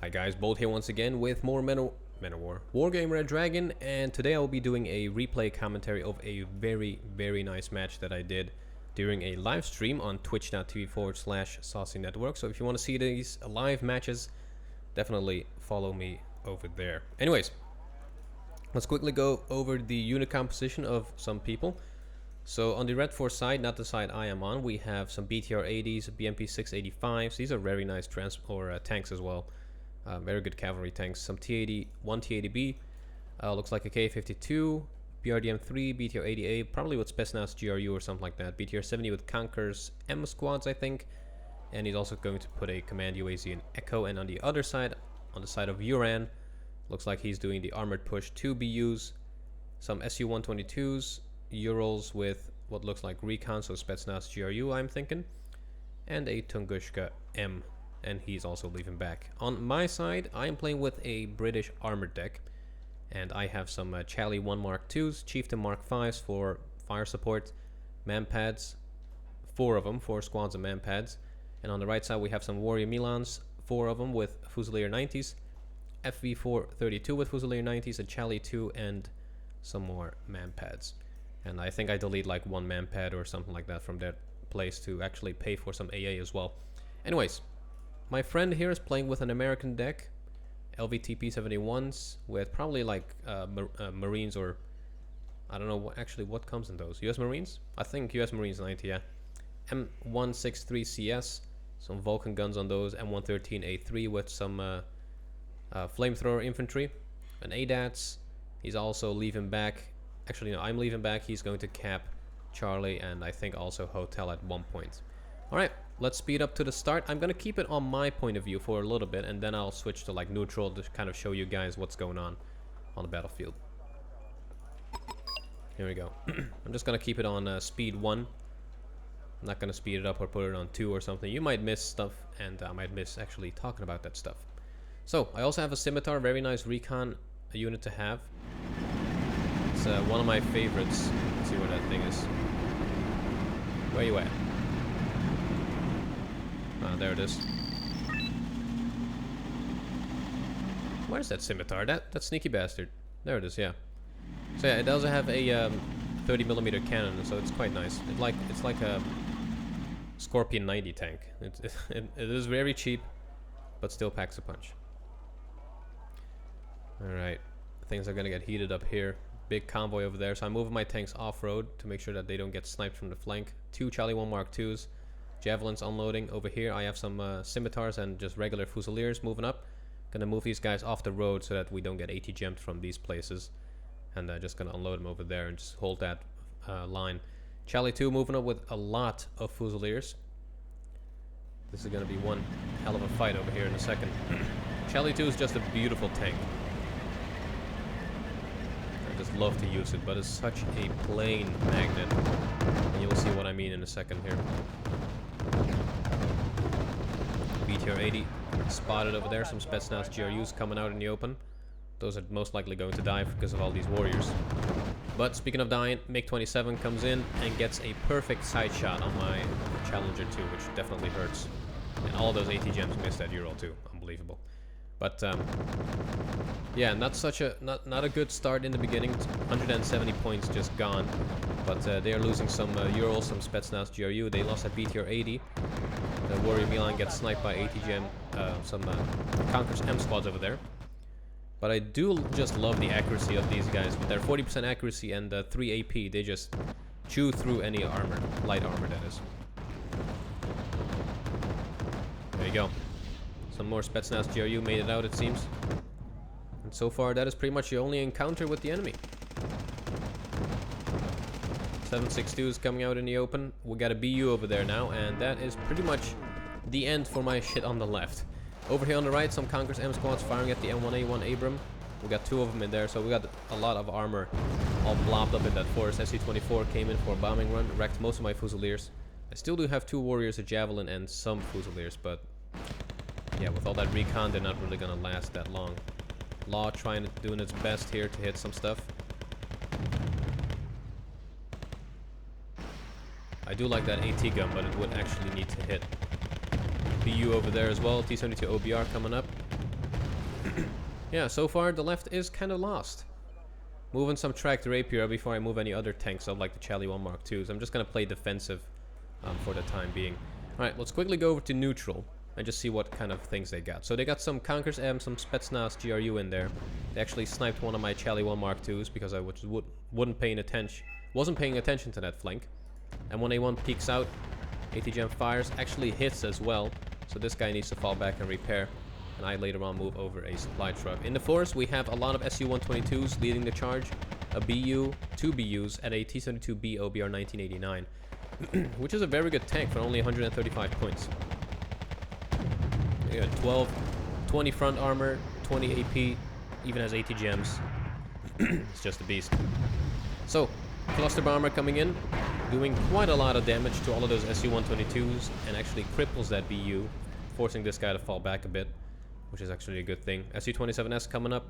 Hi guys, Bolt here once again with more Manowar Wargame Red Dragon, and today I will be doing a replay commentary of a very nice match that I did during a live stream on twitch.tv/saucy network. So if you want to see these live matches, definitely follow me over there. Anyways, let's quickly go over the unit composition of some people. So on the red force side, not the side I am on, we have some BTR-80s, BMP-685s. These are very nice tanks as well. Very good cavalry tanks. Some T-80, one T-80B, looks like a K-52, BRDM-3, BTR-80A, probably with Spetsnaz GRU or something like that. BTR-70 with Conqueror's M squads, I think. And he's also going to put a command UAZ in Echo. And on the other side, on the side of Uran, looks like he's doing the armored push 2 BUs, some Su-122s, Urals with what looks like Recon, so Spetsnaz GRU, I'm thinking, and a Tunguska M. And he's also leaving back. On my side, I am playing with a British armored deck, and I have some Charlie 1 Mark 2s, Chieftain Mark 5s for fire support, manpads, 4 of them, 4 squads of manpads, and on the right side we have some Warrior Milans, 4 of them with Fusilier 90s, FV432 with Fusilier 90s, a Charlie 2, and some more manpads. And I think I delete like 1 manpad or something like that from that place to actually pay for some AA as well. Anyways, my friend here is playing with an American deck, LVTP-71s, with probably like Marines, or I don't know actually what comes in those. US Marines? I think US Marines 90, yeah. M163CS, some Vulcan guns on those, M113A3 with some flamethrower infantry, an ADATS. He's also leaving back. Actually, no, I'm leaving back. He's going to cap Charlie and I think also Hotel at one point. Alright, let's speed up to the start. I'm gonna keep it on my point of view for a little bit, and then I'll switch to like neutral to kind of show you guys what's going on the battlefield. Here we go. I'm just gonna keep it on speed 1. I'm not gonna speed it up or put it on 2 or something. You might miss stuff, and I might miss actually talking about that stuff. So, I also have a Scimitar, very nice recon unit to have. It's one of my favorites. Let's see where that thing is. Where you at? There it is. Where's that Scimitar? That sneaky bastard. There it is, yeah. So yeah, it does have a 30mm cannon, so it's quite nice. It's like a Scorpion 90 tank. It is very cheap, but still packs a punch. Alright, things are gonna get heated up here. Big convoy over there, so I'm moving my tanks off-road to make sure that they don't get sniped from the flank. 2 Charlie 1 Mark 2s. Javelins unloading. Over here I have some scimitars and just regular fusiliers moving up. Gonna move these guys off the road so that we don't get AT gemmed from these places. And just gonna unload them over there and just hold that line. Charlie 2 moving up with a lot of fusiliers. This is gonna be one hell of a fight over here in a second. Charlie 2 is just a beautiful tank. I just love to use it, but it's such a plain magnet. And you'll see what I mean in a second here. BTR-80 spotted over there. Some Spetsnaz GRUs coming out in the open. Those are most likely going to die because of all these warriors. But speaking of dying, MiG-27 comes in and gets a perfect side shot on my Challenger 2, which definitely hurts. And all those AT gems missed that Ural too. Unbelievable. But yeah, not a good start in the beginning. 170 points just gone. But they are losing some Urals, some Spetsnaz GRU. They lost at BTR-80. The Warrior Milan gets sniped by AT gem, some Conqueror's M squads over there. But I do just love the accuracy of these guys. With their 40% accuracy and 3 AP, they just chew through any armor, light armor that is. There you go. Some more Spetsnaz GRU made it out, it seems. And so far, that is pretty much the only encounter with the enemy. 7.62 is coming out in the open. We got a BU over there now, and that is pretty much the end for my shit on the left. Over here on the right, some Conqueror's M squads firing at the M1A1 Abram. We got 2 of them in there, so we got a lot of armor all blobbed up in that forest. SC-24 came in for a bombing run, wrecked most of my Fusiliers. I still do have 2 Warriors, a Javelin, and some Fusiliers, but yeah, with all that recon, they're not really gonna last that long. Law doing its best here to hit some stuff. I do like that AT gun, but it would actually need to hit. BU over there as well. T-72 OBR coming up. Yeah, so far the left is kind of lost. Moving some tracked rapier before I move any other tanks up like the Charlie 1 Mark IIs. I'm just going to play defensive for the time being. Alright, let's quickly go over to neutral and just see what kind of things they got. So they got some Conquerors M, some Spetsnaz GRU in there. They actually sniped one of my Charlie 1 Mark IIs because I wasn't paying attention to that flank. And when A1 peeks out, ATGM fires, actually hits as well. So this guy needs to fall back and repair. And I later on move over a supply truck. In the forest, we have a lot of SU-122s leading the charge. A BU, 2 BUs at a T-72B OBR 1989. Which is a very good tank for only 135 points. Yeah, 20 front armor, 20 AP, even has ATGMs. It's just a beast. So, cluster bomber coming in, doing quite a lot of damage to all of those SU-122s, and actually cripples that BU, forcing this guy to fall back a bit, which is actually a good thing. SU-27S coming up.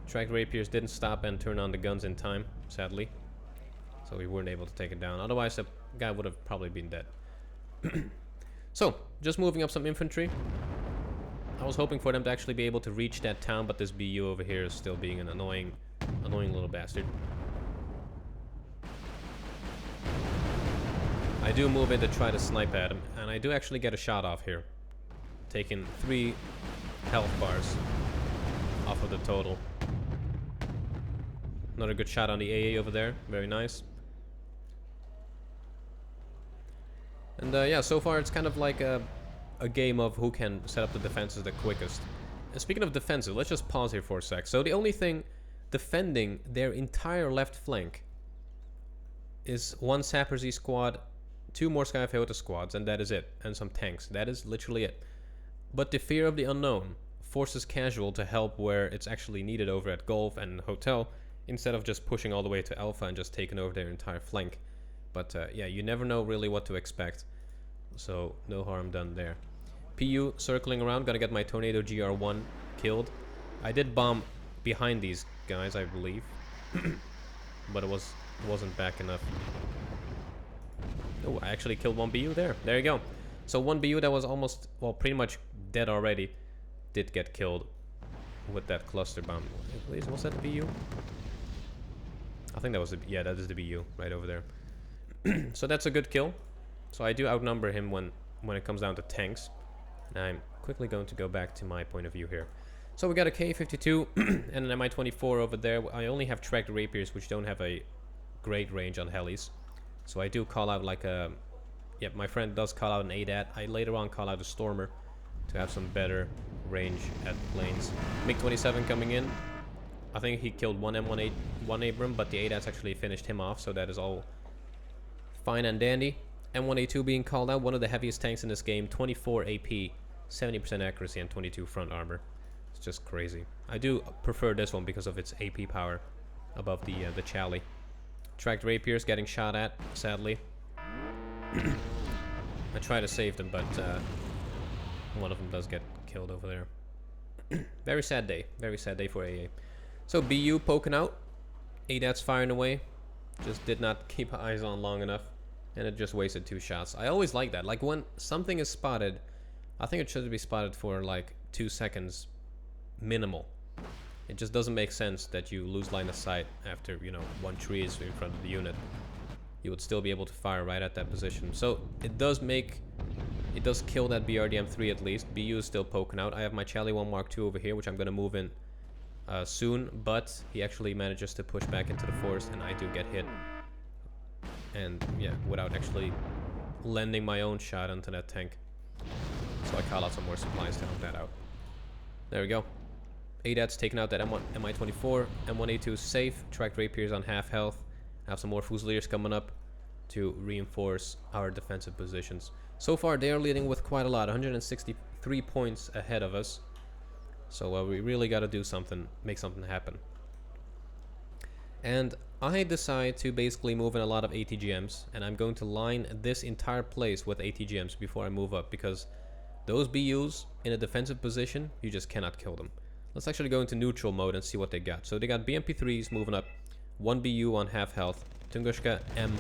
Tracked rapiers didn't stop and turn on the guns in time, sadly. So we weren't able to take it down. Otherwise, the guy would have probably been dead. So, just moving up some infantry. I was hoping for them to actually be able to reach that town, but this BU over here is still being an annoying little bastard. I do move in to try to snipe at him, and I do actually get a shot off here. Taking 3 health bars off of the total. Another good shot on the AA over there. Very nice. And yeah, so far it's kind of like a game of who can set up the defenses the quickest. And speaking of defensive, let's just pause here for a sec. So the only thing defending their entire left flank is 1 Sapper Z squad, 2 more Skyfeota squads, and that is it. And some tanks. That is literally it. But the fear of the unknown forces casual to help where it's actually needed over at Golf and Hotel, instead of just pushing all the way to Alpha and just taking over their entire flank. But yeah, you never know really what to expect. So no harm done there. PU circling around, gonna get my Tornado GR1 killed. I did bomb behind these guys, I believe. But it wasn't back enough. Oh, I actually killed 1 BU there. There you go. So 1 BU that was almost, well, pretty much dead already, did get killed with that cluster bomb. Was that the BU? I think that was the, yeah, that is the BU right over there. So that's a good kill. So I do outnumber him when it comes down to tanks. And I'm quickly going to go back to my point of view here. So we got a K-52 and an Mi-24 over there. I only have tracked rapiers, which don't have a great range on helis. So I do call out like a... Yep, my friend does call out an ADAT. I later on call out a Stormer to have some better range at planes. MiG-27 coming in. I think he killed 1 M18, 1 Abram, but the ADATs actually finished him off, so that is all fine and dandy. M1A2 being called out, one of the heaviest tanks in this game, 24 AP, 70% accuracy, and 22 front armor. It's just crazy. I do prefer this one because of its AP power above the Chally. Tracked rapiers getting shot at, sadly. I try to save them, but one of them does get killed over there. Very sad day for AA. So BU poking out, ADAT's firing away, just did not keep eyes on long enough, and it just wasted 2 shots. I always like that, like when something is spotted, I think it should be spotted for like 2 seconds minimal. It just doesn't make sense that you lose line of sight after, you know, 1 tree is in front of the unit. You would still be able to fire right at that position. So it does kill that BRDM-3 at least. BU is still poking out. I have my Charlie 1 Mark II over here, which I'm going to move in soon, but he actually manages to push back into the forest, and I do get hit. And yeah, without actually lending my own shot onto that tank. So I call out some more supplies to help that out. There we go. ADAT's taking out that Mi-24. M1A2 is safe. Tracked rapiers on half health. I have some more Fusiliers coming up to reinforce our defensive positions. So far, they are leading with quite a lot. 163 points ahead of us. So we really got to do something, make something happen. And I decide to basically move in a lot of ATGMs, and I'm going to line this entire place with ATGMs before I move up, because those BUs in a defensive position, you just cannot kill them. Let's actually go into neutral mode and see what they got. So they got BMP3s moving up, 1 BU on half health, Tunguska M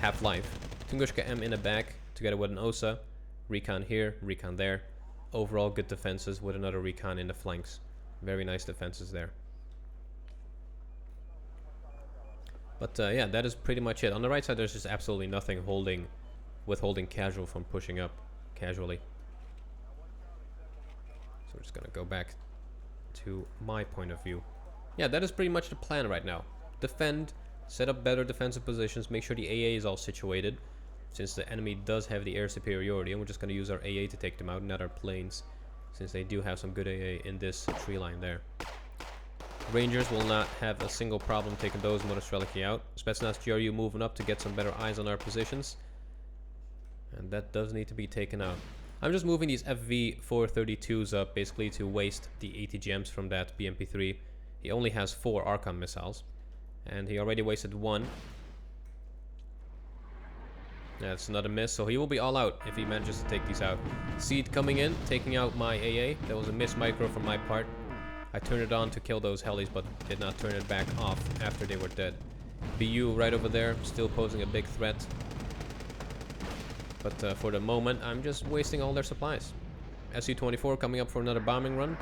half life, Tunguska M in the back together with an OSA, Recon here, recon there. Overall good defenses with another recon in the flanks. Very nice defenses there. But yeah, that is pretty much it. On the right side, there's just absolutely nothing withholding casual from pushing up casually. So we're just gonna go back to my point of view. Yeah, that is pretty much the plan right now. Defend, set up better defensive positions, make sure the AA is all situated, since the enemy does have the air superiority, and we're just gonna use our AA to take them out, not our planes, since they do have some good AA in this tree line there. Rangers will not have a single problem taking those Motorstreliki out. Spetsnaz GRU moving up to get some better eyes on our positions. And that does need to be taken out. I'm just moving these FV432s up basically to waste the 80 gems from that BMP3. He only has 4 Archon missiles. And he already wasted 1. That's another miss, so he will be all out if he manages to take these out. Seed coming in, taking out my AA. That was a miss micro from my part. I turned it on to kill those helis, but did not turn it back off after they were dead. BU right over there, still posing a big threat. But for the moment, I'm just wasting all their supplies. SU-24 coming up for another bombing run.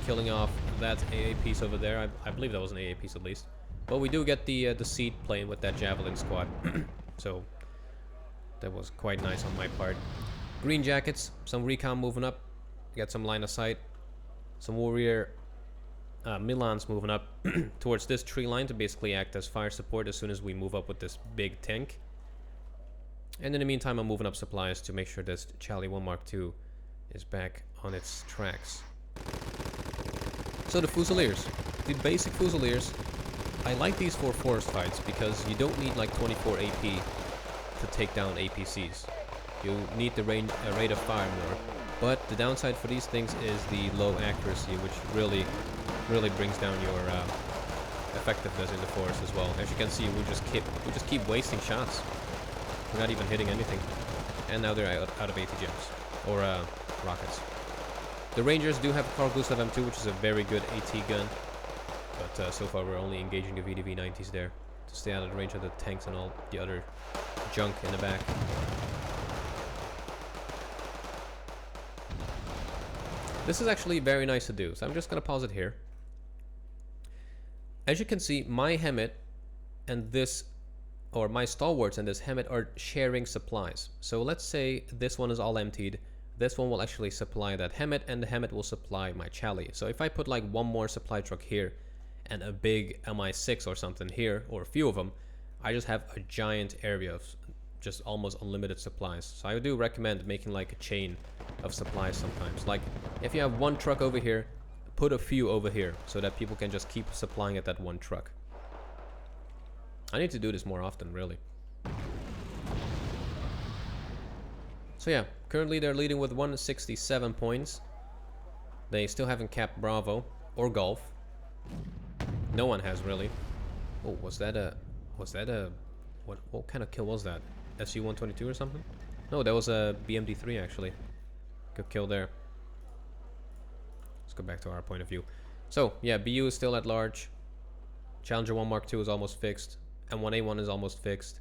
Killing off that AA piece over there. I believe that was an AA piece at least. But we do get the seed plane with that Javelin squad. So that was quite nice on my part. Green jackets, some recon moving up. Got some line of sight. Some warrior Milans moving up towards this tree line to basically act as fire support as soon as we move up with this big tank. And in the meantime, I'm moving up supplies to make sure this Charlie 1 Mark II is back on its tracks. So the Fusiliers, the basic Fusiliers. I like these for forest fights because you don't need like 24 AP to take down APCs. You need the rate of fire more. But the downside for these things is the low accuracy, which really brings down your effectiveness in the forest as well. As you can see, we just keep wasting shots. We're not even hitting anything. And now they're out of AT gems or rockets. The Rangers do have a Carl Gustav M2, which is a very good AT gun. But so far we're only engaging the VDV-90s there to stay out of the range of the tanks and all the other junk in the back. This is actually very nice to do, so I'm just going to pause it here. As you can see, my Hemet and this, or my Stalwarts and this Hemet are sharing supplies. So let's say this one is all emptied. This one will actually supply that Hemet, and the Hemet will supply my Chali. So if I put like one more supply truck here and a big Mi-6 or something here, or a few of them, I just have a giant area of just almost unlimited supplies. So I do recommend making like a chain of supplies sometimes. Like if you have one truck over here, put a few over here so that people can just keep supplying at that one truck. I need to do this more often, really. So yeah, currently they're leading with 167 points. They still haven't capped Bravo or Golf. No one has really. Oh, was that a what kind of kill was that? SU-122 or something? No, that was a BMD-3 actually. Good kill there. Let's go back to our point of view. So yeah, BU is still at large. Challenger 1 Mark II is almost fixed, and 1A1 is almost fixed.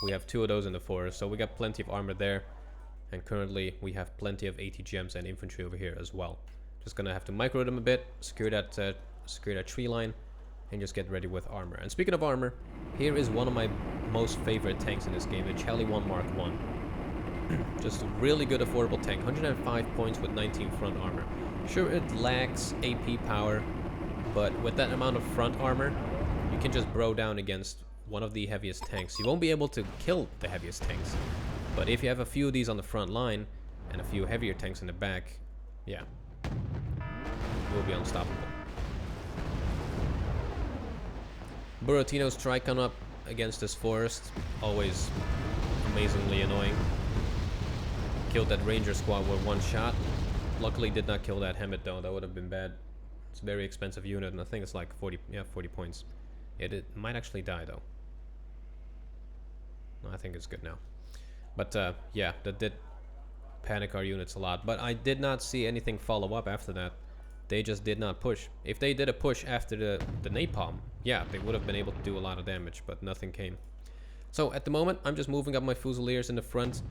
We have 2 of those in the forest, so we got plenty of armor there. And currently we have plenty of AT gems and infantry over here as well. Just gonna have to micro them a bit, secure that tree line, and just get ready with armor. And speaking of armor, here is one of my most favorite tanks in this game, the Charlie 1 Mark I. Just a really good affordable tank, 105 points with 19 front armor. Sure, it lacks AP power, but with that amount of front armor, you can just bro down against one of the heaviest tanks. You won't be able to kill the heaviest tanks, but if you have a few of these on the front line and a few heavier tanks in the back, yeah, you will be unstoppable. Buratino's Tricon up against this forest, always amazingly annoying. Killed that Ranger squad with one shot. Luckily did not kill that Hemet though, that would have been bad. It's a very expensive unit, and I think it's like 40 points. It might actually die though. No, I think it's good now. But yeah, that did panic our units a lot. But I did not see anything follow up after that. They just did not push. If they did a push after the napalm, yeah, they would have been able to do a lot of damage, but nothing came. So at the moment, I'm just moving up my Fusiliers in the front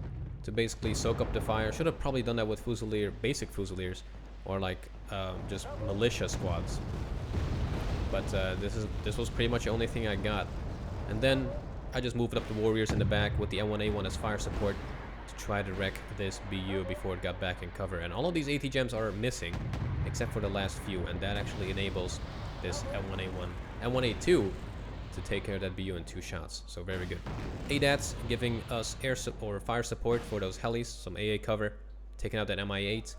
to basically soak up the fire. Should have probably done that with Fusilier, basic Fusiliers, or like just militia squads. But this was pretty much the only thing I got. And then I just moved up the warriors in the back with the L1A1 as fire support to try to wreck this BU before it got back in cover. And all of these AT gems are missing, except for the last few, and that actually enables this L1A1, L1A2 to take care of that BU in 2 shots. So very good. ADATs giving us air or fire support for those helis, some AA cover, taking out that MI8.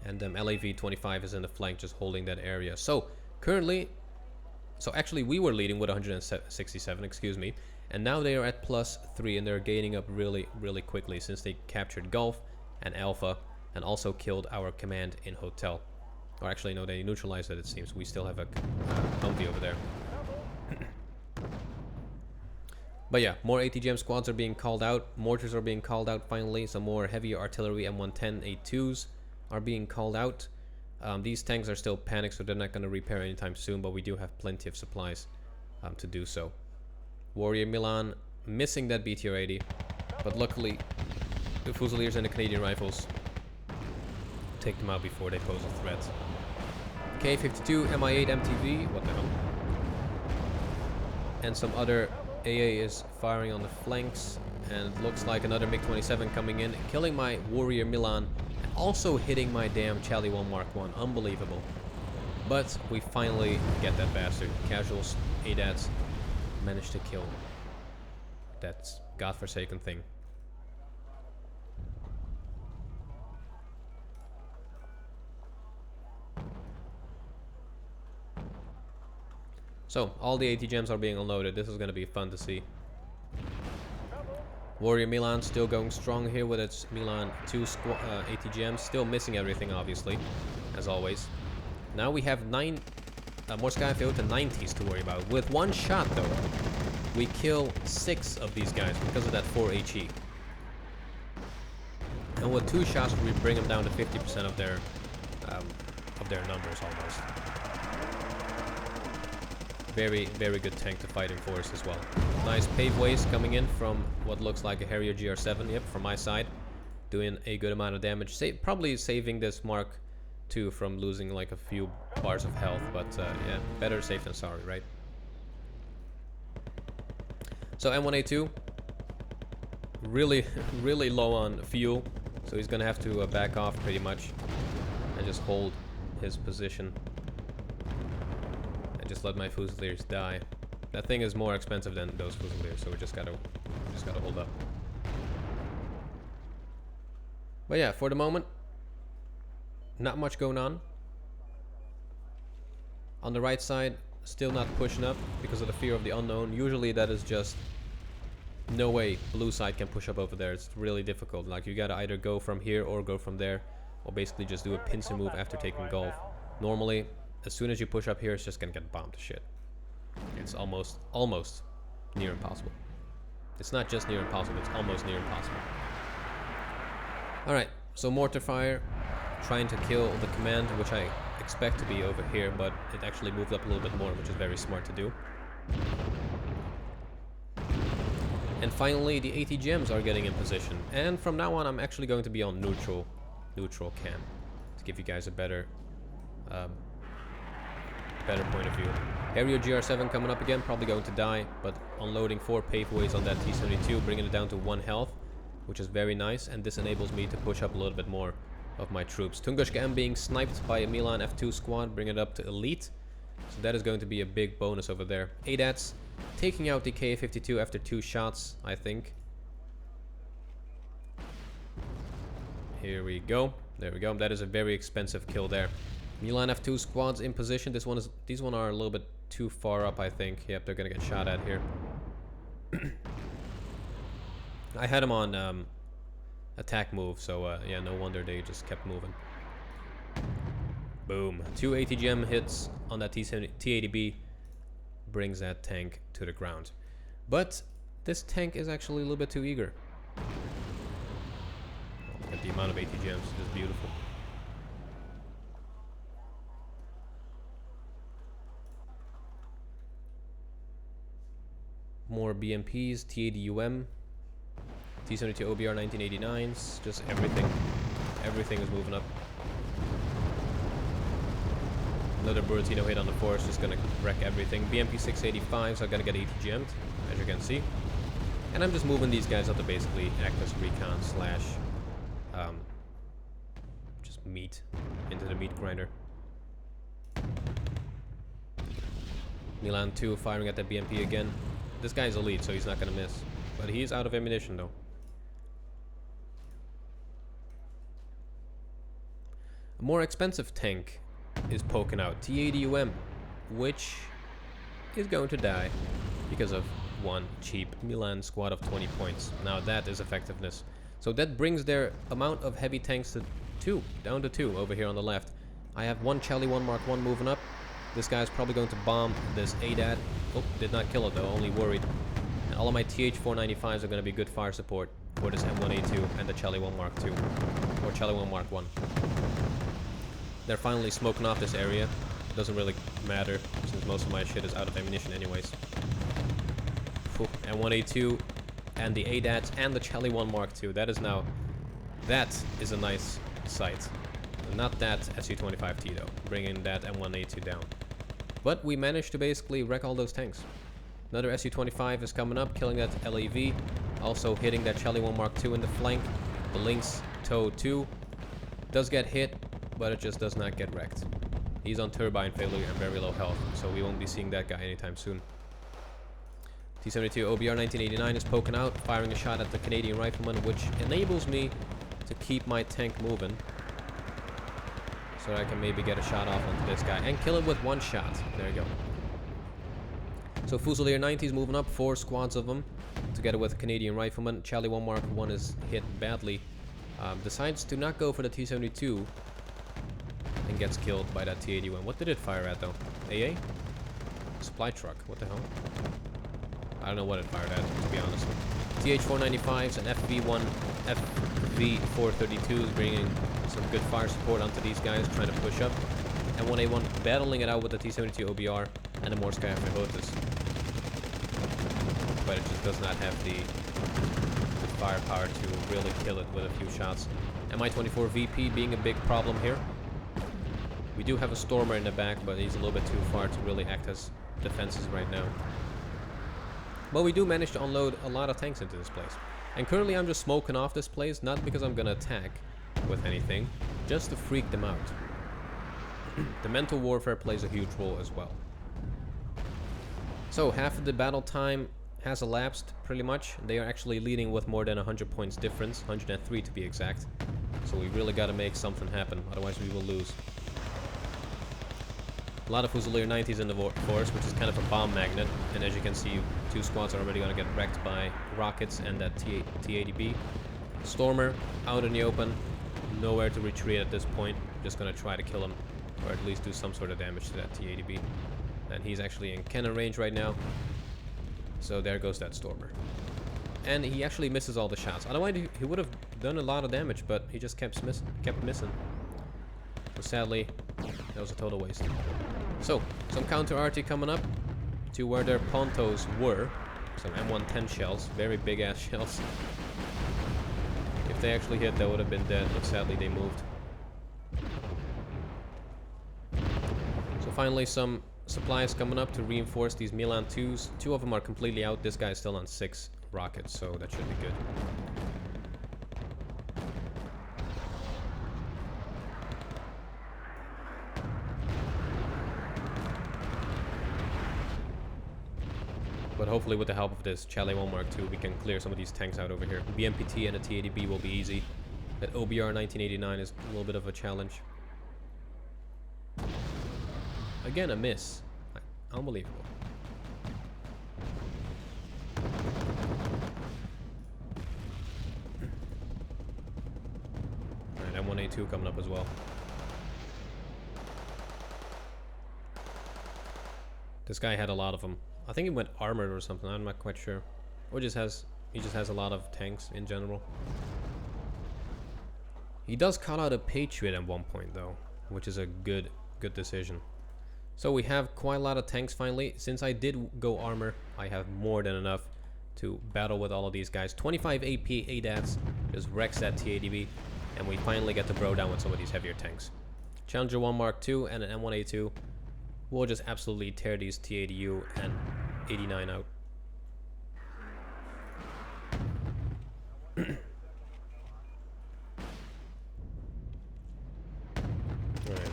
And LAV-25 is in the flank, just holding that area. So currently, actually we were leading with 167, excuse me, and now they are at +3, and they're gaining up really, really quickly since they captured Gulf and Alpha, and also killed our command in Hotel. Or actually, no, they neutralized it, it seems. We still have a Humvee over there. But yeah, more ATGM squads are being called out. Mortars are being called out finally. Some more heavy artillery M110 A2s are being called out. These tanks are still panicked, so they're not going to repair anytime soon, but we do have plenty of supplies to do so. Warrior Milan missing that BTR-80, but luckily the Fusiliers and the Canadian Rifles take them out before they pose a threat. K-52, MI8, MTV, what the hell? And some other AA is firing on the flanks, and it looks like another MiG-27 coming in, killing my Warrior Milan, and also hitting my damn Charlie 1 Mark 1. Unbelievable. But we finally get that bastard. Casuals, ADATs, managed to kill that godforsaken thing. So, all the AT gems are being unloaded. This is going to be fun to see. Warrior Milan still going strong here with its Milan 2 AT gems. Still missing everything, obviously, as always. Now we have 9 more Skyfield to 90s to worry about. With 1 shot, though, we kill 6 of these guys because of that 4 HE. And with 2 shots, we bring them down to 50% of their numbers almost. Very, very good tank to fight in force as well. Nice pave waste coming in from what looks like a Harrier GR7. Yep, from my side, doing a good amount of damage. Probably saving this Mark II from losing like a few bars of health, but yeah, better safe than sorry, right? So M1A2, really, really low on fuel, so he's gonna have to back off pretty much and just hold his position. Just let my Fusiliers die. That thing is more expensive than those Fusiliers, so we just gotta hold up. But yeah, for the moment, not much going on. On the right side, still not pushing up because of the fear of the unknown. Usually that is just no way blue side can push up over there. It's really difficult. Like, you gotta either go from here or go from there, or basically just do a pincer move after taking Gulf. Normally, as soon as you push up here, it's just gonna get bombed to shit. It's almost near impossible. It's not just near impossible, it's almost near impossible. Alright, so mortar fire, trying to kill the command, which I expect to be over here, but it actually moved up a little bit more, which is very smart to do. And finally, the AT gems are getting in position. And from now on, I'm actually going to be on neutral cam to give you guys a better point of view. Harrier GR7 coming up again, probably going to die, but unloading 4 paveways on that T-72, bringing it down to 1 health, which is very nice, and this enables me to push up a little bit more of my troops. Tunguska M being sniped by a Milan F2 squad, bring it up to elite, so that is going to be a big bonus over there. ADATs taking out the K-52 after 2 shots, I think. Here we go. There we go. That is a very expensive kill there. Milan F2 squads in position. These one are a little bit too far up, I think. Yep, they're gonna get shot at here. I had them on attack move, so yeah, no wonder they just kept moving. Boom. 2 ATGM hits on that T-80B brings that tank to the ground. But this tank is actually a little bit too eager. Look at the amount of ATGMs. It's beautiful. More BMPs, T80UM, T72 OBR 1989s, just everything. Everything is moving up. Another Buratino hit on the force, just gonna wreck everything. BMP 685s are gonna get AT-gemmed, as you can see. And I'm just moving these guys up to basically act as recon slash just meat into the meat grinder. Milan 2 firing at that BMP again. This guy's elite, so he's not gonna miss. But he's out of ammunition though. A more expensive tank is poking out, T80UM, which is going to die because of one cheap Milan squad of 20 points. Now that is effectiveness. So that brings their amount of heavy tanks to 2, down to 2 over here on the left. I have one Charlie 1 Mark 1 moving up. This guy's probably going to bomb this ADAT. Oh, did not kill it though, only worried. And all of my TH495s are going to be good fire support for this M1A2 and the Charlie 1 Mark 2. Or Charlie 1 Mark 1. They're finally smoking off this area. Doesn't really matter since most of my shit is out of ammunition anyways. M1A2 and the ADATs and the Charlie 1 Mark 2. That is a nice sight. Not that SU-25T though, bringing that M1A2 down. But we managed to basically wreck all those tanks. Another SU-25 is coming up, killing that LAV. Also hitting that Charlie 1 Mark 2 in the flank. The Lynx Tow 2 does get hit, but it just does not get wrecked. He's on turbine failure and very low health, so we won't be seeing that guy anytime soon. T-72 OBR 1989 is poking out, firing a shot at the Canadian rifleman, which enables me to keep my tank moving. So I can maybe get a shot off onto this guy and kill it with one shot. There you go. So Fusilier 90 is moving up, 4 squads of them, together with Canadian rifleman. Charlie 1 Mark 1 is hit badly. Decides to not go for the T-72 and gets killed by that T-81. What did it fire at though? AA? Supply truck. What the hell? I don't know what it fired at, to be honest. TH495s and FV432s bringing some good fire support onto these guys, trying to push up. And 1A1 battling it out with the T-72 OBR and the Morskaya Fehotis. But it just does not have the firepower to really kill it with a few shots. Mi-24 VP being a big problem here. We do have a Stormer in the back, but he's a little bit too far to really act as defenses right now. But we do manage to unload a lot of tanks into this place. And currently I'm just smoking off this place, not because I'm gonna attack with anything, just to freak them out. The mental warfare plays a huge role as well. So half of the battle time has elapsed, pretty much. They are actually leading with more than 100 points difference, 103 to be exact. So we really gotta make something happen, otherwise we will lose. A lot of Fusilier 90s in the force, which is kind of a bomb magnet. And as you can see, 2 squads are already going to get wrecked by rockets and that T-80B. Stormer out in the open, nowhere to retreat at this point. Just going to try to kill him, or at least do some sort of damage to that T-80B. And he's actually in cannon range right now. So there goes that Stormer. And he actually misses all the shots. Otherwise he would have done a lot of damage, but he just kept missing. So sadly, that was a total waste. So, some counter arty coming up to where their pontos were. Some M110 shells, very big ass shells. If they actually hit, they would have been dead, but sadly they moved. So finally some supplies coming up to reinforce these Milan 2s. 2 of them are completely out. This guy's still on 6 rockets, so that should be good. But hopefully with the help of this Charlie 1 Mark 2, we can clear some of these tanks out over here. BMPT and a T-80B will be easy. That OBR 1989 is a little bit of a challenge. Again, a miss. Unbelievable. Alright, M1A2 coming up as well. This guy had a lot of them. I think he went armored or something, I'm not quite sure. Or he just has a lot of tanks in general. He does call out a Patriot at one point though, which is a good decision. So we have quite a lot of tanks finally. Since I did go armor, I have more than enough to battle with all of these guys. 25 AP ADATs just wrecks that TADB, and we finally get to bro down with some of these heavier tanks. Challenger 1 Mark II and an M1A2 will just absolutely tear these TADU and 89 out. Alright,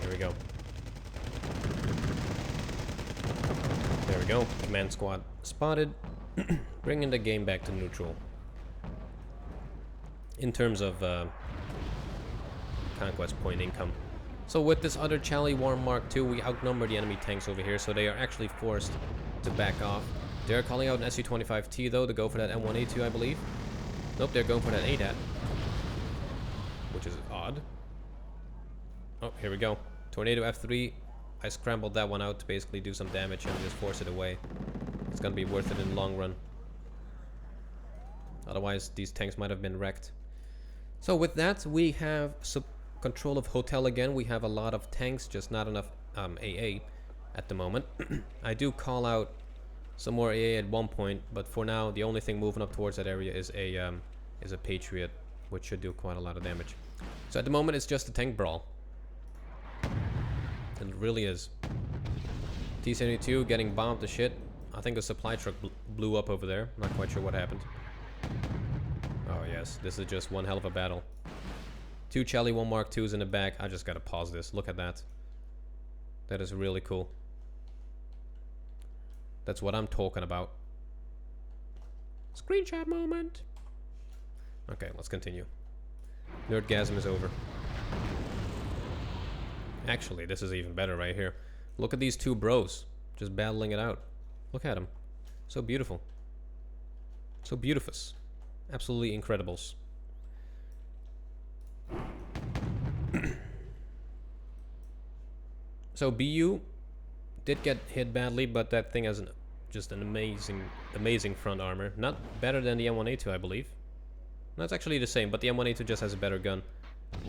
there we go. There we go. Command squad spotted. Bringing the game back to neutral. In terms of conquest point income. So with this other Chally Warm Mark II, we outnumber the enemy tanks over here, so they are actually forced to back off. They're calling out an SU-25T though to go for that M1A2, I believe. Nope, they're going for that ADAT. Which is odd. Oh, here we go. Tornado F3. I scrambled that one out to basically do some damage and just force it away. It's gonna be worth it in the long run. Otherwise, these tanks might have been wrecked. So with that, we have control of Hotel again. We have a lot of tanks, just not enough AA at the moment. I do call out some more AA at one point, but for now, the only thing moving up towards that area is a Patriot, which should do quite a lot of damage. So at the moment, it's just a tank brawl. It really is. T-72 getting bombed to shit. I think a supply truck blew up over there. Not quite sure what happened. Oh yes, this is just one hell of a battle. 2 Chally 1 Mark IIs in the back. I just gotta pause this. Look at that. That is really cool. That's what I'm talking about. Screenshot moment. Okay, let's continue. Nerdgasm is over. Actually, this is even better right here. Look at these two bros just battling it out. Look at them. So beautiful. So beautifus. Absolutely incredibles. So BU did get hit badly, but that thing has just an amazing front armor. Not better than the M1A2, I believe. No, it's actually the same, but the M1A2 just has a better gun.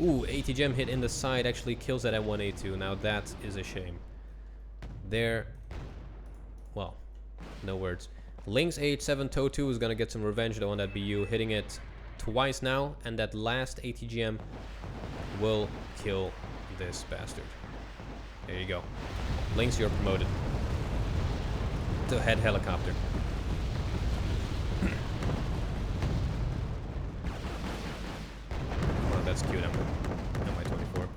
Ooh, ATGM hit in the side actually kills that M1A2. Now that is a shame. There, well, no words. Lynx AH7 TOW2 is gonna get some revenge though on that BU, hitting it twice now, and that last ATGM will kill this bastard. There you go. Lynx, you're promoted to head helicopter. Oh, that's cute. MI-24.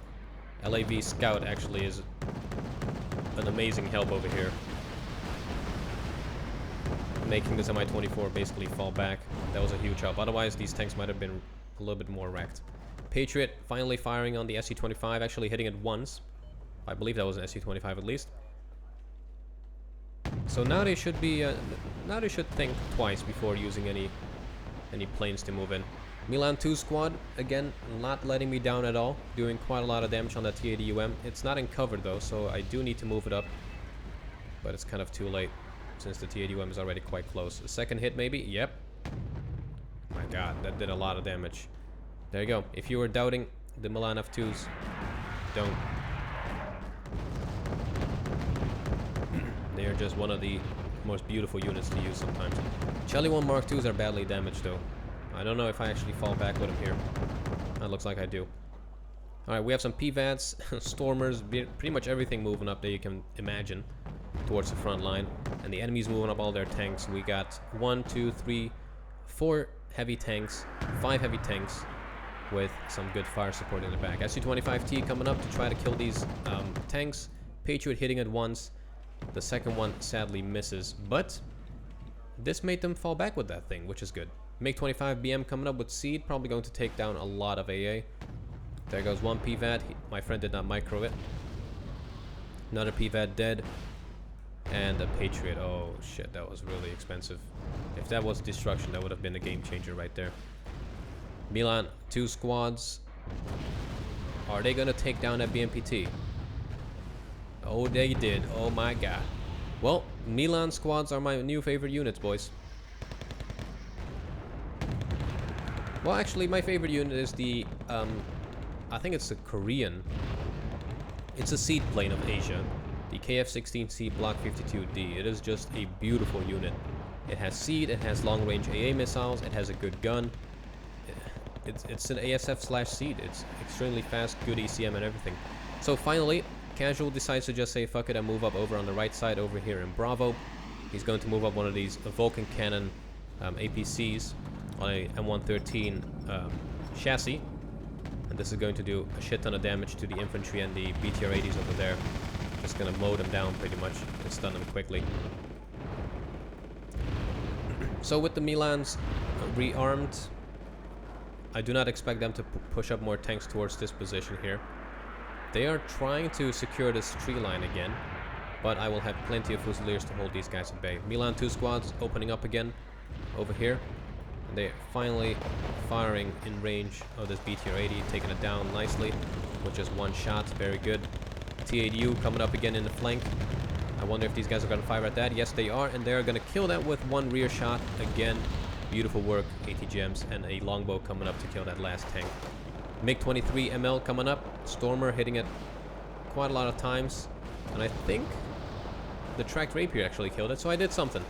LAV Scout actually is an amazing help over here, making this MI-24 basically fall back. That was a huge help. Otherwise, these tanks might have been a little bit more wrecked. Patriot finally firing on the SU-25, actually hitting it once. I believe that was an SU-25 at least. So now they should be, now they should think twice before using any planes to move in. Milan 2 squad, again, not letting me down at all, doing quite a lot of damage on that TADUM. It's not in cover though, so I do need to move it up, but it's kind of too late since the TADUM is already quite close. A second hit maybe? Yep. My god, that did a lot of damage. There you go. If you were doubting the Milan F2s, don't. They are just one of the most beautiful units to use sometimes. Chally 1 Mark IIs are badly damaged though. I don't know if I actually fall back with them here. That looks like I do. Alright, we have some PVATs, Stormers, pretty much everything moving up that you can imagine towards the front line. And the enemies moving up all their tanks. We got 1, 2, 3, 4 heavy tanks, 5 heavy tanks with some good fire support in the back. SU-25T coming up to try to kill these tanks. Patriot hitting it once. The second one sadly misses, but this made them fall back with that thing, which is good. MiG-25BM coming up with Seed, probably going to take down a lot of AA. There goes one PVAT. My friend did not micro it. Another PVAT dead. And a Patriot. Oh shit, that was really expensive. If that was destruction, that would have been a game changer right there. Milan, 2 squads. Are they gonna take down that BMPT? Oh, they did. Oh my god. Well, Milan squads are my new favorite units, boys. Well, actually, my favorite unit is the, I think it's the Korean. It's a seed plane of Asia. the KF-16C Block 52D. It is just a beautiful unit. It has seed, it has long-range AA missiles, it has a good gun. It's an ASF/seed. It's extremely fast, good ECM and everything. So finally, Casual decides to just say fuck it and move up over on the right side over here in Bravo. He's going to move up one of these Vulcan Cannon APCs on a M113 chassis. And this is going to do a shit ton of damage to the infantry and the BTR-80s over there. Just gonna mow them down pretty much and stun them quickly. So with the Milans rearmed, I do not expect them to push up more tanks towards this position here. They are trying to secure this tree line again, but I will have plenty of Fusiliers to hold these guys at bay. Milan 2 squads opening up again over here. And they're finally firing in range of this BTR-80, taking it down nicely with just one shot. Very good. T8U coming up again in the flank. I wonder if these guys are going to fire at that. Yes, they are, and they're going to kill that with one rear shot. Again, beautiful work. 80 gems and a longbow coming up to kill that last tank. MiG-23 ML coming up. Stormer hitting it quite a lot of times. And I think the tracked rapier actually killed it, so I did something.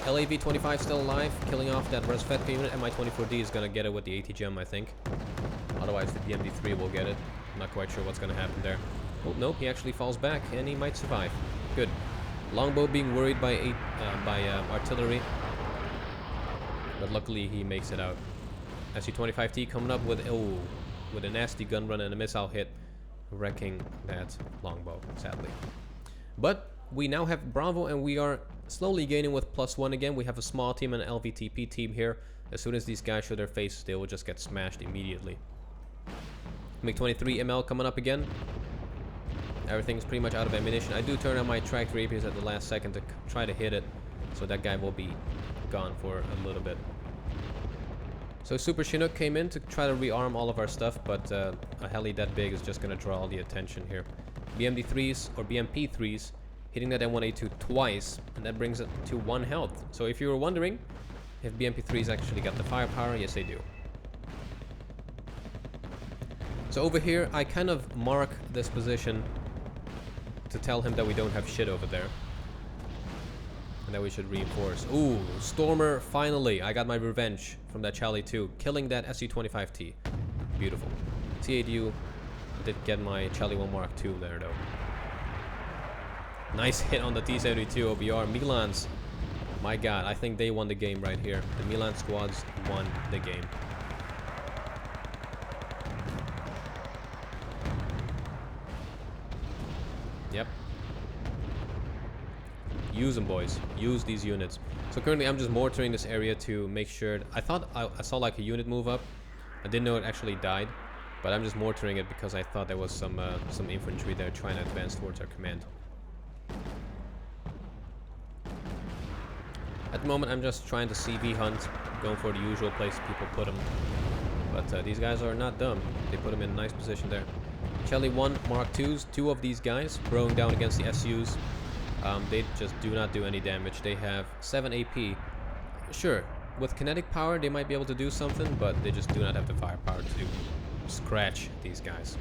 LAV-25 still alive, killing off that Ras-Cal unit. Mi-24D is going to get it with the 80 gem, I think. Otherwise, the BMD-3 will get it. I'm not quite sure what's going to happen there. Oh, nope, he actually falls back, and he might survive. Good. Longbow being worried by artillery. But luckily, he makes it out. SU-25T coming up with a nasty gun run and a missile hit, wrecking that longbow, sadly. But we now have Bravo, and we are slowly gaining with +1 again. We have a small team and an LVTP team here. As soon as these guys show their faces, they will just get smashed immediately. MiG-23 ML coming up again. Everything's pretty much out of ammunition. I do turn on my tracked rapiers at the last second to try to hit it, so that guy will be gone for a little bit. So Super Chinook came in to try to rearm all of our stuff, but a heli that big is just going to draw all the attention here. BMD-3s or BMP-3s hitting that M1A2 twice, and that brings it to 1 health. So if you were wondering if BMP-3s actually got the firepower, yes they do. So over here, I kind of mark this position to tell him that we don't have shit over there. And that we should reinforce. Ooh, Stormer, finally! I got my revenge from that Charlie 2, killing that SU-25T. Beautiful. T8U did get my Charlie 1 Mark II there, though. Nice hit on the T-72 OBR. Milans, my god, I think they won the game right here. The Milan squads won the game. Yep. Use them, boys. Use these units. So currently I'm just mortaring this area to make sure. I thought I saw like a unit move up. I didn't know it actually died, but I'm just mortaring it because I thought there was some infantry there trying to advance towards our command. At the moment I'm just trying to CV hunt, going for the usual place people put them. But these guys are not dumb. They put them in a nice position there. Charlie 1 Mark IIs, 2 of these guys throwing down against the SUs. They just do not do any damage. They have 7 AP. Sure, with kinetic power they might be able to do something, but they just do not have the firepower to scratch these guys.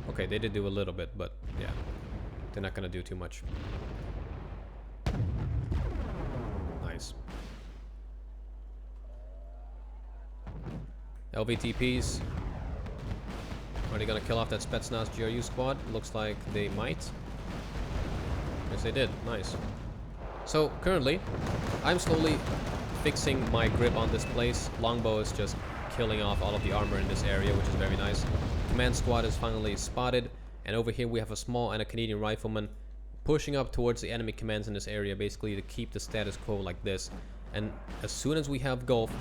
Okay, they did do a little bit, but yeah, they're not gonna do too much. Nice. LVTPs. Are they gonna kill off that Spetsnaz GRU squad? Looks like they might. Yes, they did. Nice. So currently, I'm slowly fixing my grip on this place. Longbow is just killing off all of the armor in this area, which is very nice. Command squad is finally spotted, and over here we have a small and a Canadian rifleman pushing up towards the enemy commands in this area, basically to keep the status quo like this. And as soon as we have Gulf,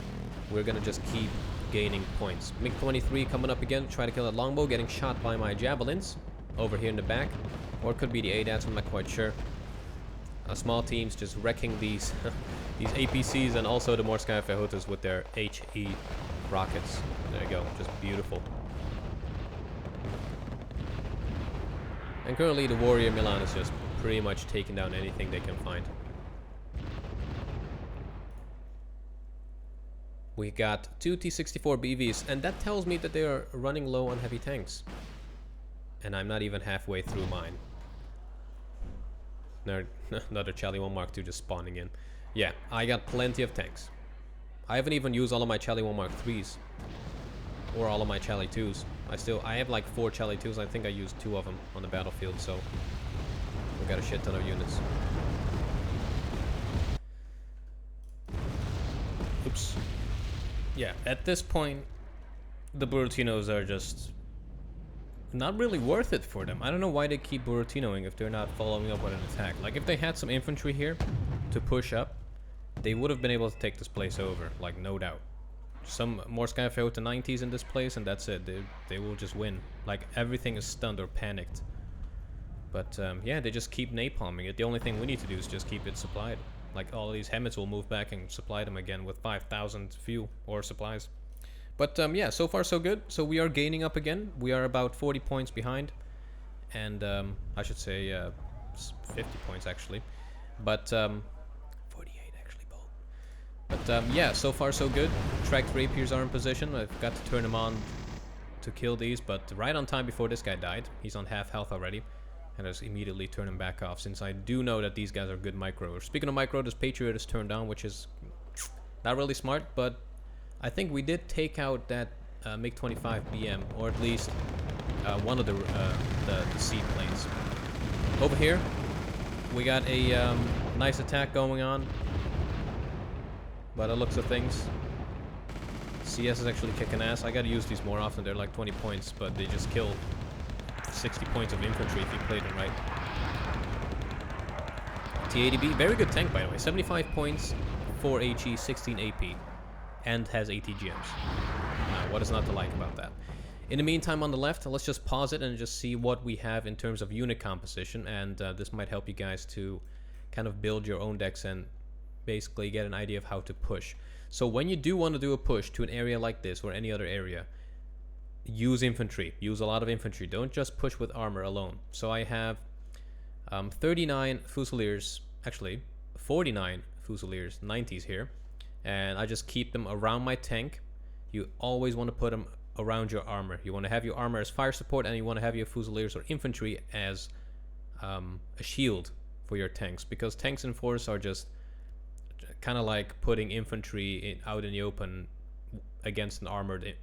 we're gonna just keep gaining points. MiG-23 coming up again, try to kill that longbow, getting shot by my javelins over here in the back. Or it could be the ADATs, I'm not quite sure. Small teams just wrecking these these APCs and also the Morskaya Verhotas with their HE rockets. There you go, just beautiful. And currently the Warrior Milan is just pretty much taking down anything they can find. We got 2 T-64 BVs, and that tells me that they are running low on heavy tanks. And I'm not even halfway through mine. Another Charlie 1 Mark II just spawning in. Yeah, I got plenty of tanks. I haven't even used all of my Charlie 1 Mark IIIs. Or all of my Charlie 2s. I have like 4 Charlie 2s. I think I used 2 of them on the battlefield, so we got a shit ton of units. Oops. Yeah, at this point, the Buratinos are just not really worth it for them. I don't know why they keep Buratinoing if they're not following up with an attack. Like, if they had some infantry here to push up, they would have been able to take this place over, like, no doubt. Some more Skyfire with the 90s in this place, and that's it. They will just win. Like, everything is stunned or panicked. But, yeah, they just keep napalming it. The only thing we need to do is just keep it supplied. Like, all of these Hemmets will move back and supply them again with 5,000 fuel or supplies. But, yeah, so far so good. So we are gaining up again. We are about 40 points behind. And, I should say, 50 points, actually. But, 48, actually, bold. But, yeah, so far so good. Tracked Rapiers are in position. I've got to turn them on to kill these. But right on time before this guy died. He's on half health already. And I just immediately turn him back off, since I do know that these guys are good micro. Speaking of micro, this Patriot is turned on, which is not really smart, but I think we did take out that MiG-25 BM, or at least one of the seaplanes. Over here, we got a nice attack going on. By the looks of things, CS is actually kicking ass. I gotta use these more often. They're like 20 points, but they just kill 60 points of infantry if you played them right. T80B, very good tank, by the way. 75 points, 4 HE, 16 AP, and has 80 gems. Now, what is not to like about that? In the meantime, on the left, let's just pause it and just see what we have in terms of unit composition, and this might help you guys to kind of build your own decks and basically get an idea of how to push. So when you do want to do a push to an area like this or any other area, use infantry. Use a lot of infantry. Don't just push with armor alone. So I have 39 Fusiliers, actually 49 Fusiliers, 90s here, and I just keep them around my tank. You always want to put them around your armor. You want to have your armor as fire support, and you want to have your Fusiliers or infantry as a shield for your tanks, because tanks and force are just kind of like putting infantry out in the open against an armored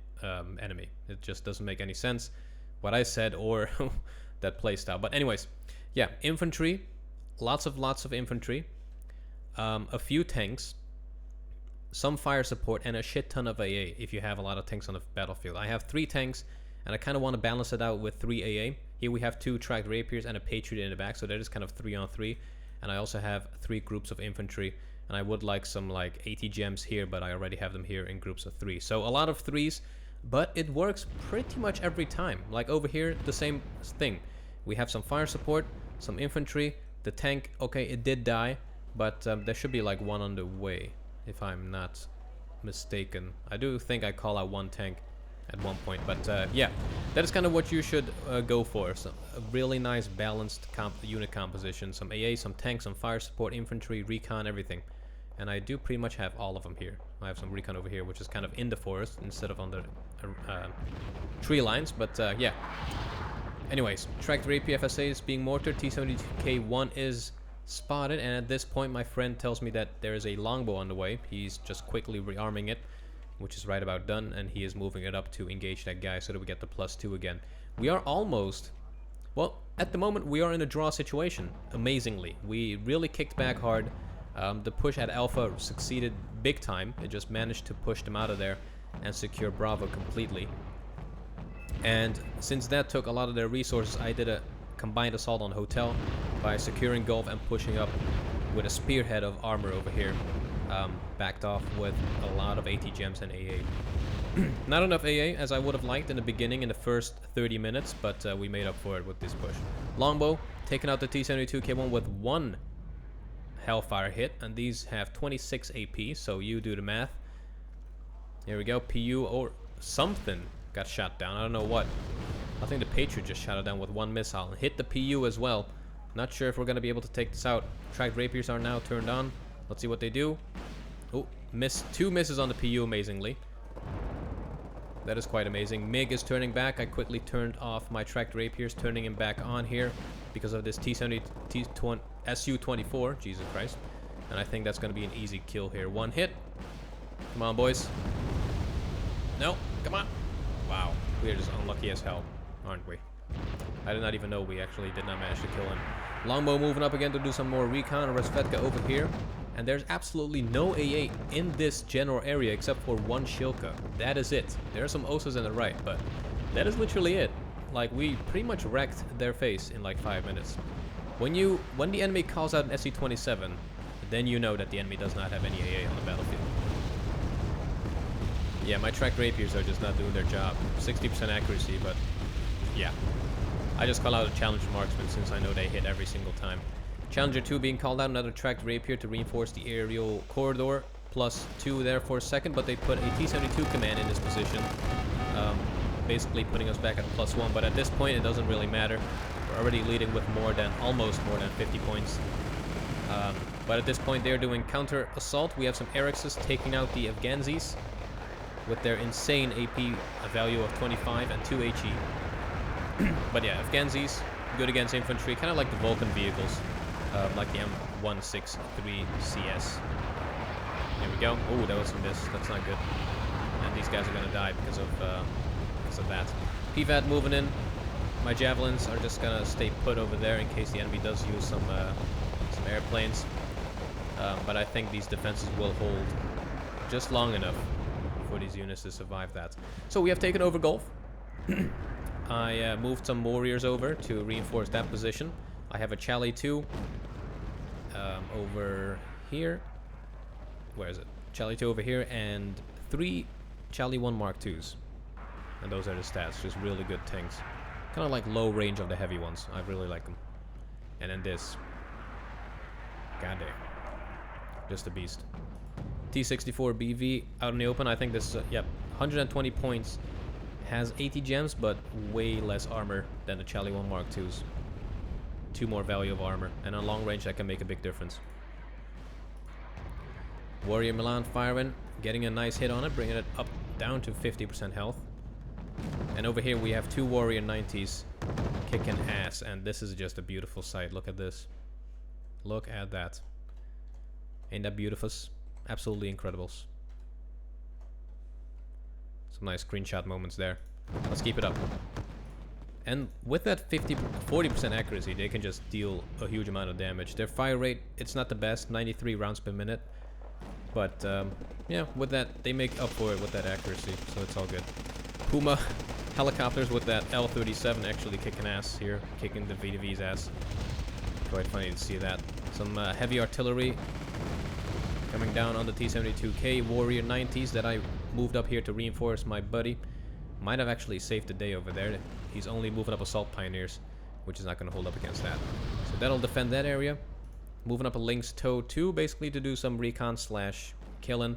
enemy. It just doesn't make any sense what I said or that playstyle. But anyways, yeah, infantry, lots of infantry, a few tanks, some fire support, and a shit ton of AA if you have a lot of tanks on the battlefield. I have 3 tanks, and I kind of want to balance it out with 3 AA. Here we have 2 tracked rapiers and a Patriot in the back, so that is kind of 3 on 3. And I also have 3 groups of infantry, and I would like some like 80 gems here, but I already have them here in groups of 3. So a lot of 3s, but it works pretty much every time. Like over here, the same thing. We have some fire support, some infantry, the tank, okay, it did die, but there should be like 1 on the way, if I'm not mistaken. I do think I call out 1 tank at one point, but yeah, that is kind of what you should go for. So a really nice balanced unit composition, some AA, some tanks, some fire support, infantry, recon, everything. And I do pretty much have all of them here. I have some recon over here, which is kind of in the forest instead of on the tree lines, but yeah. Anyways, tracked rapier FSA is being mortared. T72K1 is spotted, and at this point my friend tells me that there is a longbow on the way. He's just quickly rearming it, which is right about done, and he is moving it up to engage that guy so that we get the +2 again. We are almost, well, at the moment we are in a draw situation, amazingly. We really kicked back hard. The push at Alpha succeeded big time. It just managed to push them out of there and secure Bravo completely. And since that took a lot of their resources, I did a combined assault on Hotel by securing Gulf and pushing up with a spearhead of armor over here. Backed off with a lot of 80 gems and AA. Not enough AA as I would have liked in the beginning in the first 30 minutes, but we made up for it with this push. Longbow taking out the T72K1 with 1 Hellfire hit, and these have 26 AP, so you do the math. Here we go, PU or something got shot down, I don't know what. I think the Patriot just shot it down with 1 missile and hit the PU as well. Not sure if we're going to be able to take this out. Tracked rapiers are now turned on. Let's see what they do. Oh, 2 misses on the PU, amazingly. That is quite amazing. Mig is turning back. I quickly turned off my tracked rapiers, turning him back on here because of this SU-24. Jesus Christ. And I think that's going to be an easy kill here. One hit. Come on, boys. No, come on. Wow, we are just unlucky as hell, aren't we? I did not even know we actually did not manage to kill him. Longbow moving up again to do some more recon. Resvetka over here. And there's absolutely no AA in this general area except for one Shilka. That is it. There are some Osas on the right, but that is literally it. Like, we pretty much wrecked their face in like 5 minutes. When the enemy calls out an SC-27, then you know that the enemy does not have any AA on the battlefield. Yeah, my tracked rapiers are just not doing their job. 60% accuracy, but yeah. I just call out a Challenger marksman since I know they hit every single time. Challenger 2 being called out, another tracked rapier to reinforce the aerial corridor. +2 there for a second, but they put a T-72 command in this position. Basically putting us back at +1, but at this point it doesn't really matter. We're already leading with almost more than 50 points. But at this point they're doing counter assault. We have some Erixes taking out the Afghanzis with their insane AP value of 25 and 2 HE. But yeah, Afghanzis, good against infantry, kind of like the Vulcan vehicles. Like the M163 CS. There we go. Oh, that was a miss. That's not good. And these guys are gonna die because of that. PVAD moving in. My javelins are just gonna stay put over there in case the enemy does use some airplanes. But I think these defenses will hold just long enough for these units to survive that. So we have taken over Gulf. I moved some warriors over to reinforce that position. I have a Charlie 2 over here. Where is it? Charlie 2 over here and 3 Charlie 1 Mark 2s. And those are the stats. Just really good tanks. Kind of like low range of the heavy ones. I really like them. And then this. God damn. Just a beast. T64 BV out in the open. I think this, yep, 120 points. Has 80 gems, but way less armor than the Charlie 1 Mark 2s. 2 more value of armor, and on long range that can make a big difference. Warrior Milan firing, getting a nice hit on it, bringing it up down to 50% health. And over here we have 2 Warrior 90s kicking ass, and this is just a beautiful sight. Look at this. Look at that. Ain't that beautiful? Absolutely incredibles. Some nice screenshot moments there. Let's keep it up. And with that 40% accuracy, they can just deal a huge amount of damage. Their fire rate, it's not the best, 93 rounds per minute. But, yeah, with that, they make up for it with that accuracy, so it's all good. Puma helicopters with that L-37 actually kicking ass here, kicking the VDV's ass. Quite funny to see that. Some heavy artillery coming down on the T-72K Warrior 90s that I moved up here to reinforce my buddy. Might have actually saved the day over there. He's only moving up Assault Pioneers, which is not going to hold up against that. So that'll defend that area. Moving up a Lynx Toe 2, basically to do some recon / killing.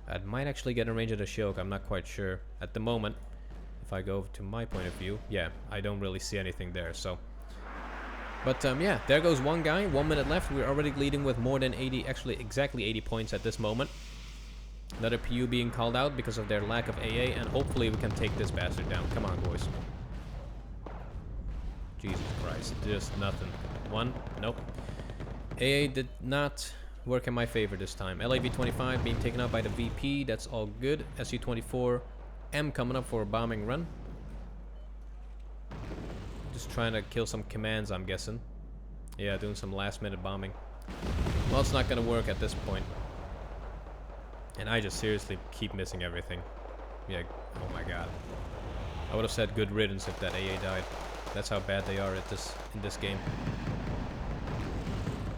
I might actually get in range of the Shilk, I'm not quite sure. At the moment, if I go to my point of view, yeah, I don't really see anything there, so. But yeah, there goes one guy, 1 minute left. We're already leading with more than 80, actually exactly 80 points at this moment. Another PU being called out because of their lack of AA, and hopefully we can take this bastard down. Come on, boys. Jesus Christ, just nothing. One, nope. AA did not work in my favor this time. LAV-25 being taken out by the VP, that's all good. SU-24 M coming up for a bombing run. Just trying to kill some commands, I'm guessing. Yeah, doing some last minute bombing. Well, it's not gonna work at this point. And I just seriously keep missing everything. Yeah, oh my god. I would have said good riddance if that AA died. That's how bad they are at in this game.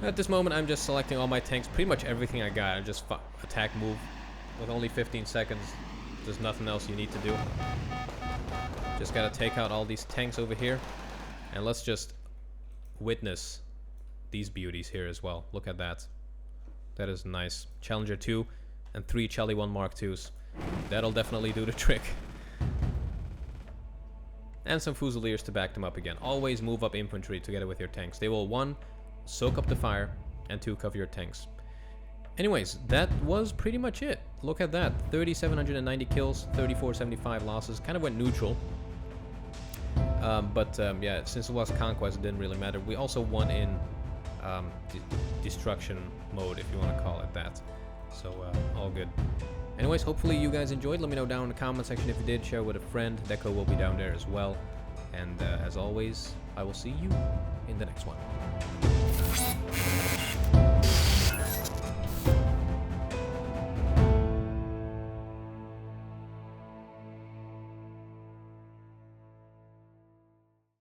At this moment, I'm just selecting all my tanks, pretty much everything I got. I just attack move. With only 15 seconds, there's nothing else you need to do. Just gotta take out all these tanks over here. And let's just witness these beauties here as well. Look at that. That is nice. Challenger 2 and 3 Charlie 1 Mark 2s. That'll definitely do the trick. And some Fusiliers to back them up again. Always move up infantry together with your tanks. They will 1, soak up the fire, and 2, cover your tanks. Anyways, that was pretty much it. Look at that. 3,790 kills, 3,475 losses. Kind of went neutral. Yeah, since it was Conquest, it didn't really matter. We also won in destruction mode, if you want to call it that. So, all good. Anyways, hopefully you guys enjoyed. Let me know down in the comment section if you did. Share with a friend. Deco will be down there as well. And as always, I will see you in the next one.